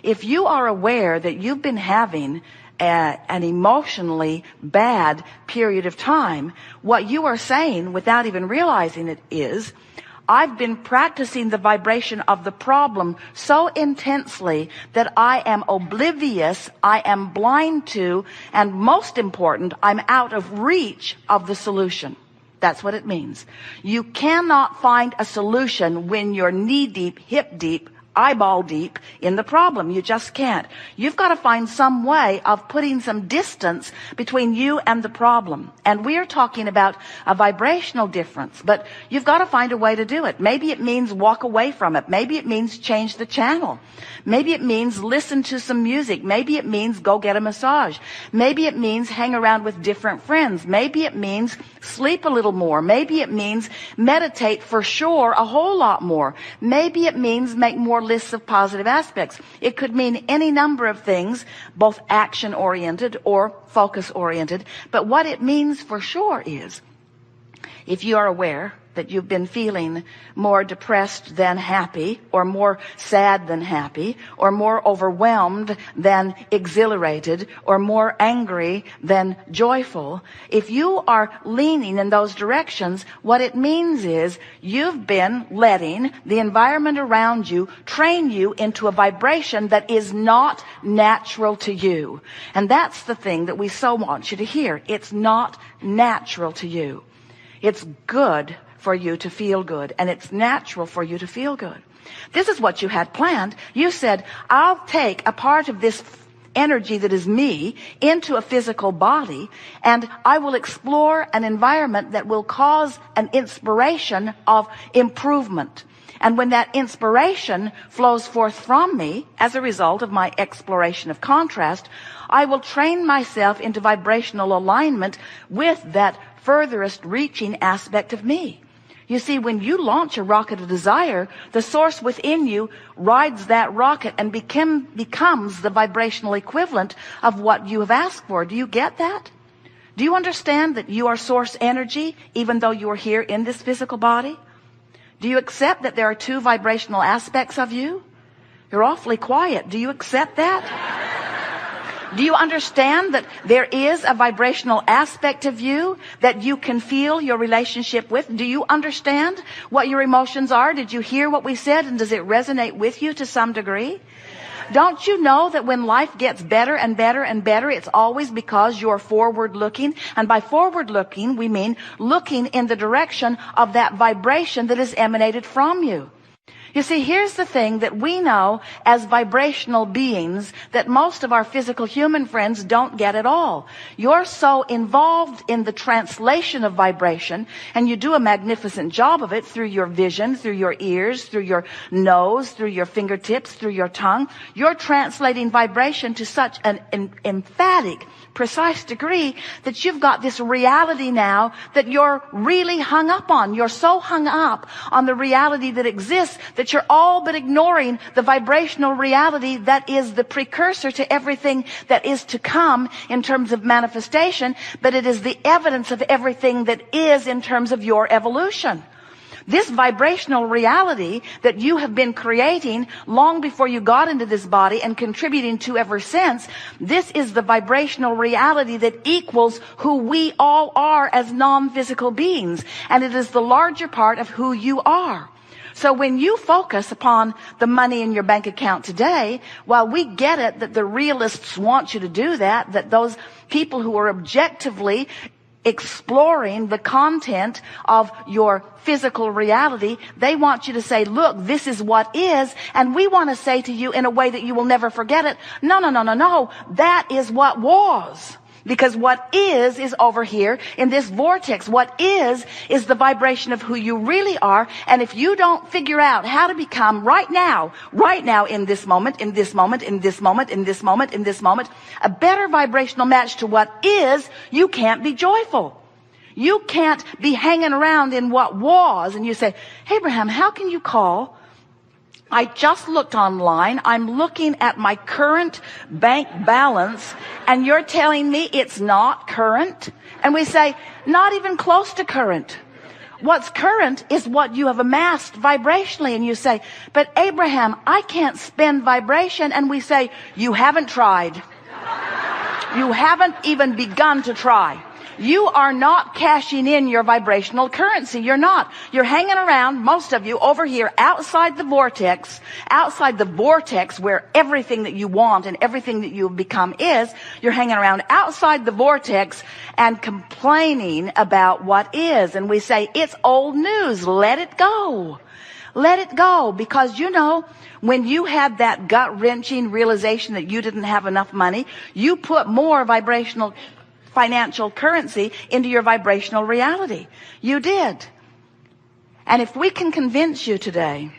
If you are aware that you've been having an emotionally bad period of time, what you are saying without even realizing it is, I've been practicing the vibration of the problem so intensely that I am oblivious, I am blind to, and most important, I'm out of reach of the solution. That's what it means. You cannot find a solution when you're knee deep, hip deep, eyeball deep in the problem. You just can't. You've got to find some way of putting some distance between you and the problem. And we're talking about a vibrational difference, but you've got to find a way to do it. Maybe it means walk away from it. Maybe it means change the channel. Maybe it means listen to some music. Maybe it means go get a massage. Maybe it means hang around with different friends. Maybe it means sleep a little more. Maybe it means meditate for sure a whole lot more. Maybe it means make more lists of positive aspects. It could mean any number of things, both action-oriented or focus-oriented. But what it means for sure is, if you are aware that you've been feeling more depressed than happy, or more sad than happy, or more overwhelmed than exhilarated, or more angry than joyful, if you are leaning in those directions, what it means is you've been letting the environment around you train you into a vibration that is not natural to you. And that's the thing that we so want you to hear. It's not natural to you. It's good for you to feel good, and it's natural for you to feel good. This is what you had planned. You said, I'll take a part of this energy that is me into a physical body, and I will explore an environment that will cause an inspiration of improvement. And when that inspiration flows forth from me as a result of my exploration of contrast, I will train myself into vibrational alignment with that furthest reaching aspect of me. You see, when you launch a rocket of desire, the source within you rides that rocket and becomes the vibrational equivalent of what you have asked for. Do you get that? Do you understand that you are source energy, even though you are here in this physical body? Do you accept that there are two vibrational aspects of you? You're awfully quiet. Do you accept that? Do you understand that there is a vibrational aspect of you that you can feel your relationship with? Do you understand what your emotions are? Did you hear what we said, and does it resonate with you to some degree? Don't you know that when life gets better and better and better, it's always because you're forward looking? And by forward looking, we mean looking in the direction of that vibration that is emanated from you. You see, here's the thing that we know as vibrational beings that most of our physical human friends don't get at all. You're so involved in the translation of vibration, and you do a magnificent job of it through your vision, through your ears, through your nose, through your fingertips, through your tongue. You're translating vibration to such an emphatic, precise degree that you've got this reality now that you're really hung up on. You're so hung up on the reality that exists that you're all but ignoring the vibrational reality that is the precursor to everything that is to come in terms of manifestation, but it is the evidence of everything that is in terms of your evolution. This vibrational reality that you have been creating long before you got into this body and contributing to ever since, this is the vibrational reality that equals who we all are as non-physical beings. And it is the larger part of who you are. So when you focus upon the money in your bank account today, while we get it that the realists want you to do that, that those people who are objectively exploring the content of your physical reality, they want you to say, look, this is what is, and we want to say to you in a way that you will never forget it, no, that is what was. Because what is over here in this vortex. What is the vibration of who you really are. And if you don't figure out how to become right now, in this moment, a better vibrational match to what is, you can't be joyful. You can't be hanging around in what was. And you say, hey, Abraham, how can you call? I just looked online. I'm looking at my current bank balance, and you're telling me it's not current? And we say, not even close to current. What's current is what you have amassed vibrationally. And you say, but Abraham, I can't spend vibration. And we say, you haven't tried. You haven't even begun to try. You are not cashing in your vibrational currency. You're not. You're hanging around, most of you, over here outside the vortex where everything that you want and everything that you have become is. You're hanging around outside the vortex and complaining about what is. And we say, it's old news. Let it go. Let it go. Because you know, when you had that gut-wrenching realization that you didn't have enough money, you put more vibrational financial currency into your vibrational reality. You did. And if we can convince you today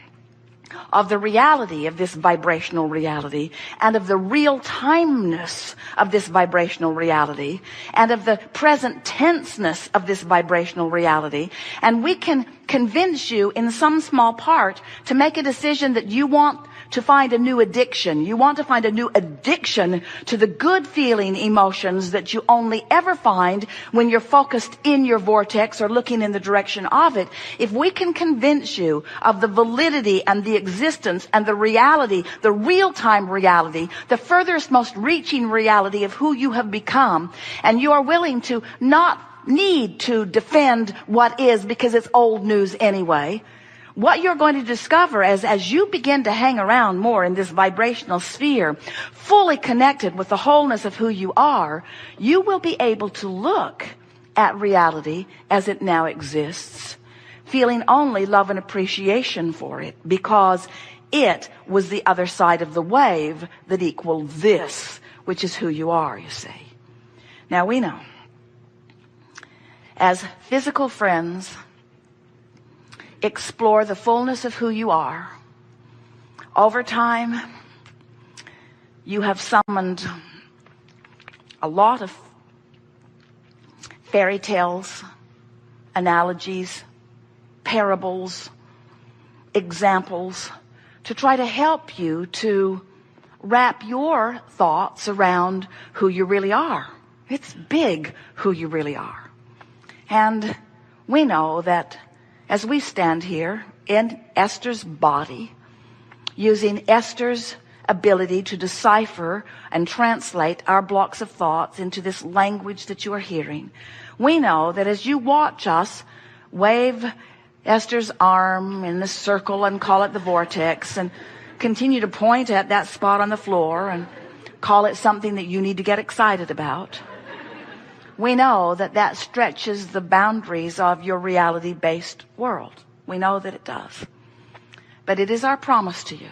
of the reality of this vibrational reality and of the real timeness of this vibrational reality and of the present tenseness of this vibrational reality, and we can convince you in some small part to make a decision that you want to find a new addiction. You want to find a new addiction to the good feeling emotions that you only ever find when you're focused in your vortex or looking in the direction of it. If we can convince you of the validity and the existence and the reality, the real-time reality, the furthest, most reaching reality of who you have become, and you are willing to not need to defend what is because it's old news anyway, what you're going to discover as you begin to hang around more in this vibrational sphere, fully connected with the wholeness of who you are, you will be able to look at reality as it now exists, feeling only love and appreciation for it, because it was the other side of the wave that equaled this, which is who you are, you see. Now we know, as physical friends, explore the fullness of who you are. Over time, you have summoned a lot of fairy tales, analogies, parables, examples to try to help you to wrap your thoughts around who you really are. It's big who you really are. And we know that as we stand here in Esther's body, using Esther's ability to decipher and translate our blocks of thoughts into this language that you are hearing, we know that as you watch us wave Esther's arm in the circle and call it the vortex and continue to point at that spot on the floor and call it something that you need to get excited about, we know that that stretches the boundaries of your reality-based world. We know that it does. But it is our promise to you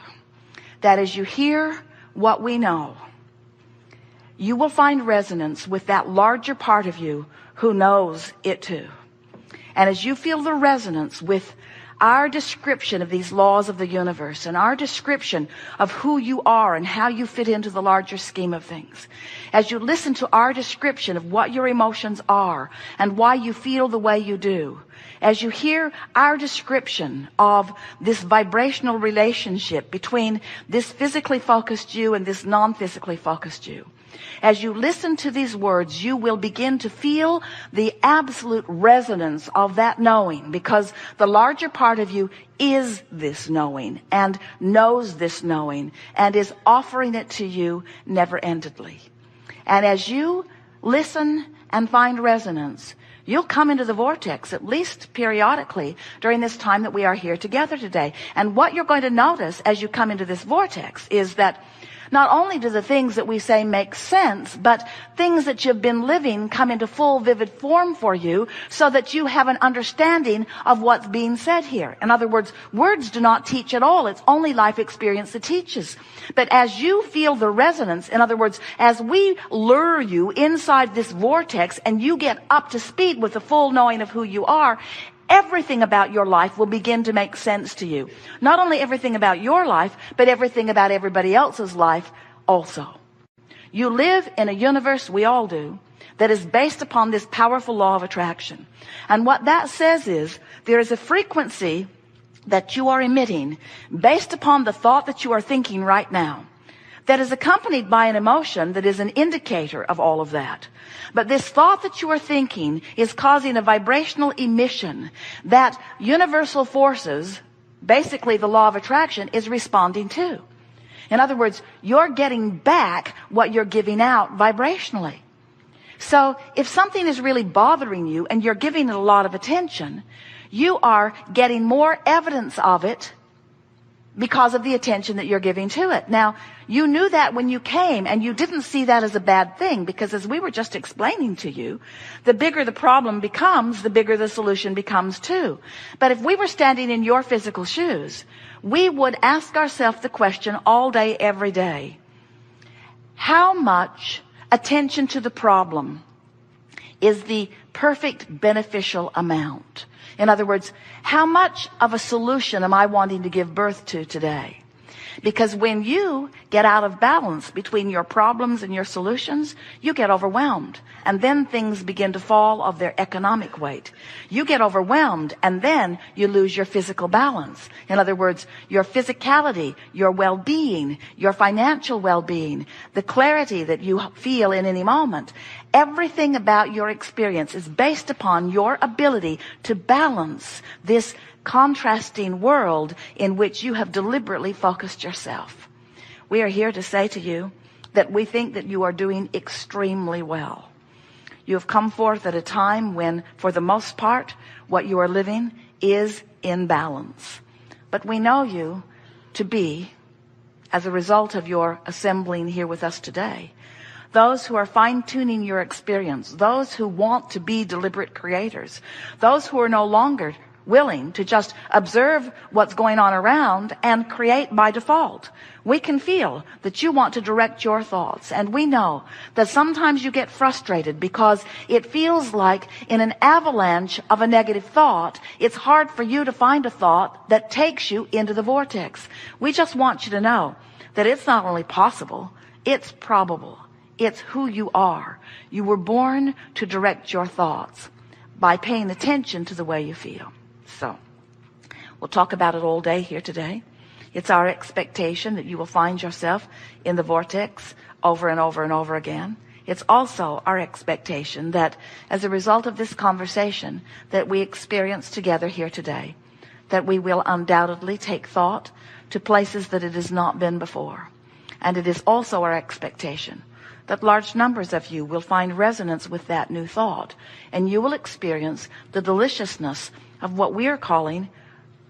that as you hear what we know, you will find resonance with that larger part of you who knows it too. And as you feel the resonance with our description of these laws of the universe and our description of who you are and how you fit into the larger scheme of things, as you listen to our description of what your emotions are and why you feel the way you do, as you hear our description of this vibrational relationship between this physically focused you and this non-physically focused you, as you listen to these words, you will begin to feel the absolute resonance of that knowing, because the larger part of you is this knowing and knows this knowing and is offering it to you never-endedly. And as you listen and find resonance, you'll come into the vortex at least periodically during this time that we are here together today. And what you're going to notice as you come into this vortex is that not only do the things that we say make sense, but things that you've been living come into full, vivid form for you so that you have an understanding of what's being said here. In other words, words do not teach at all. It's only life experience that teaches. But as you feel the resonance, in other words, as we lure you inside this vortex and you get up to speed with the full knowing of who you are, everything about your life will begin to make sense to you. Not only everything about your life, but everything about everybody else's life also. You live in a universe, we all do, that is based upon this powerful law of attraction. And what that says is there is a frequency that you are emitting based upon the thought that you are thinking right now. that is accompanied by an emotion that is an indicator of all of that. But this thought that you are thinking is causing a vibrational emission that universal forces, basically the law of attraction, is responding to. In other words, you're getting back what you're giving out vibrationally. So if something is really bothering you and you're giving it a lot of attention, you are getting more evidence of it because of the attention that you're giving to it. Now, you knew that when you came, and you didn't see that as a bad thing, because as we were just explaining to you, the bigger the problem becomes, the bigger the solution becomes too. But if we were standing in your physical shoes, we would ask ourselves the question all day, every day: how much attention to the problem is the perfect beneficial amount? In other words, how much of a solution am I wanting to give birth to today? Because when you get out of balance between your problems and your solutions, you get overwhelmed. And then things begin to fall of their economic weight. You get overwhelmed, and then you lose your physical balance. In other words, your physicality, your well-being, your financial well-being, the clarity that you feel in any moment. Everything about your experience is based upon your ability to balance this contrasting world in which you have deliberately focused yourself. We are here to say to you that we think that you are doing extremely well. You have come forth at a time when, for the most part, what you are living is in balance. But we know you to be, as a result of your assembling here with us today, those who are fine-tuning your experience, those who want to be deliberate creators, those who are no longer willing to just observe what's going on around and create by default. We can feel that you want to direct your thoughts, and we know that sometimes you get frustrated because it feels like in an avalanche of a negative thought, it's hard for you to find a thought that takes you into the vortex. We just want you to know that it's not only possible, it's probable. It's who you are. You were born to direct your thoughts by paying attention to the way you feel. So, we'll talk about it all day here today. It's our expectation that you will find yourself in the vortex over and over and over again. It's also our expectation that as a result of this conversation that we experience together here today, that we will undoubtedly take thought to places that it has not been before. And it is also our expectation that large numbers of you will find resonance with that new thought, and you will experience the deliciousness of what we are calling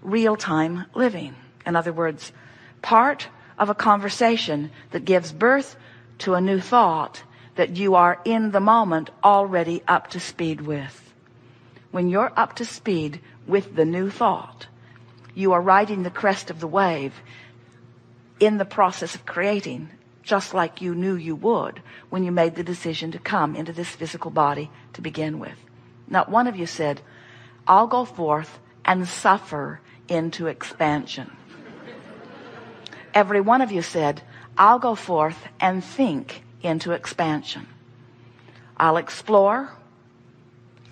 real-time living. In other words, part of a conversation that gives birth to a new thought that you are in the moment already up to speed with. When you're up to speed with the new thought, you are riding the crest of the wave in the process of creating, just like you knew you would when you made the decision to come into this physical body to begin with. Not one of you said, I'll go forth and suffer into expansion. Every one of you said, I'll go forth and think into expansion. I'll explore,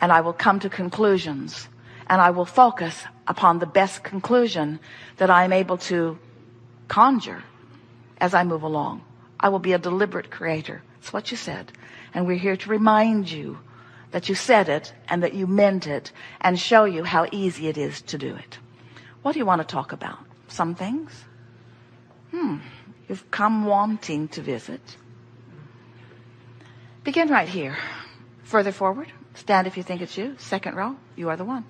and I will come to conclusions, and I will focus upon the best conclusion that I am able to conjure as I move along. I will be a deliberate creator. That's what you said. And we're here to remind you that you said it and that you meant it, and show you how easy it is to do it. What do you want to talk about? Some things? You've come wanting to visit. Begin right here. Further forward. Stand if you think it's you. Second row. You are the one.